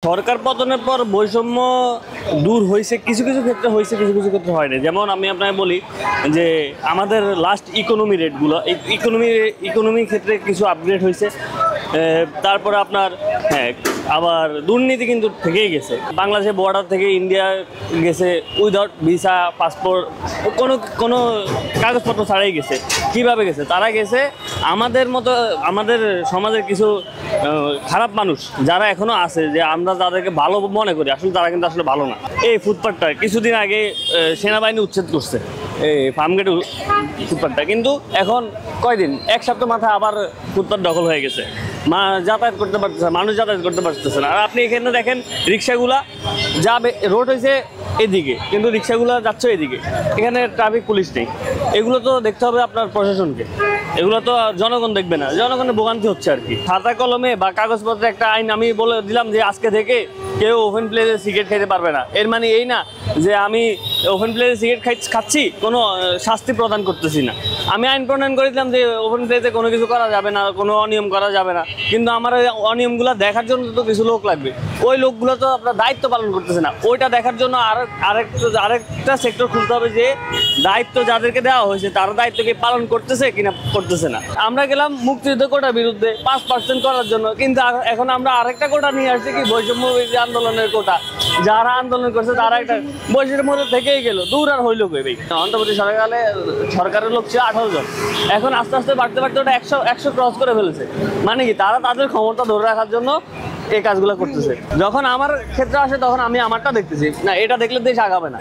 সরকার পতনের পর বৈষম্য দূর হয়েছে, কিছু কিছু ক্ষেত্রে হয়েছে, কিছু কিছু ক্ষেত্রে হয়নি। যেমন আমি আপনাকে বলি যে আমাদের লাস্ট ইকোনমি রেটগুলো, ইকোনমির ক্ষেত্রে কিছু আপগ্রেড হয়েছে। তারপরে আপনার আবার দুর্নীতি কিন্তু থেকেই গেছে। বাংলাদেশের বর্ডার থেকে ইন্ডিয়া গেছে উইদাউট ভিসা, পাসপোর্ট, কোনো কোনো কাগজপত্র ছাড়াই গেছে। কিভাবে গেছে? তারা গেছে আমাদের মতো, আমাদের সমাজের কিছু খারাপ মানুষ যারা এখনো আছে, যে আমরা তাদেরকে ভালো মনে করি, আসলে তারা কিন্তু আসলে ভালো না। এই ফুটপাথটা কিছুদিন আগে সেনাবাহিনী উচ্ছেদ করছে, এই ফার্মগেট ফুটপাথটা, কিন্তু এখন কয়দিন, এক সপ্তাহ মাথায় আবার ফুটপাথ দখল হয়ে গেছে। যাতায়াত করতে পারতেছে, মানুষ যাতায়াত করতে পারতেছে না। আর আপনি এখানে দেখেন রিক্সাগুলা যাবে, রোড হয়েছে এদিকে কিন্তু রিক্সাগুলো যাচ্ছে এদিকে, এখানে ট্রাফিক পুলিশ নেই। এগুলো তো দেখতে হবে আপনার প্রশাসনকে, এগুলো তো জনগণ দেখবে না, জনগণের ভোগান্তি হচ্ছে আর কি। খাতা কলমে বা কাগজপত্রে একটা আইন আমি বলে দিলাম যে আজকে থেকে কেউ ওপেন প্লেসে সিগারেট খাইতে পারবে না, এর মানে এই না যে আমি ওপেন প্লেসে সিগারেট খাচ্ছি কোনো শাস্তি প্রদান করতেছি না। আমি আইন প্রণয়ন করে দিলাম যে ওপেন প্লেসে কোনো কিছু করা যাবে না, কোনো অনিয়ম করা যাবে না, কিন্তু আমার অনিয়মগুলো দেখার জন্য তো কিছু লোক লাগবে। ওই লোকগুলো তো আপনার দায়িত্ব পালন করতেছে না। ওইটা দেখার জন্য আরেকটা সেক্টর খুলতে হবে, যে দায়িত্ব যাদেরকে দেওয়া হয়েছে তারা দায়িত্বকে পালন করতেছে কিনা করতেছে না। আমরা গেলাম মুক্তিযুদ্ধ কোটার বিরুদ্ধে 5% করার জন্য, কিন্তু এখন আমরা আরেকটা কোটা নিয়ে আসছি, কি বৈষম্য আন্দোলনের কোটা। যারা আন্দোলন করছে তারা একটা বৈষম্যের মধ্যে থেকেই গেল, দূর আর হইল কই। অন্তর্বর্তী সরকারের লোক ছিল 18 জন, এখন আস্তে আস্তে বাড়তে বাড়তে ওটা 100 ক্রস করে ফেলেছে। মানে কি, তারা তাদের ক্ষমতা ধরে রাখার জন্য এই কাজগুলো করতেছে। যখন আমার ক্ষেত্রে আসে তখন আমি আমারটা দেখতেছি না, এটা দেখলে দেশ আগাবে না।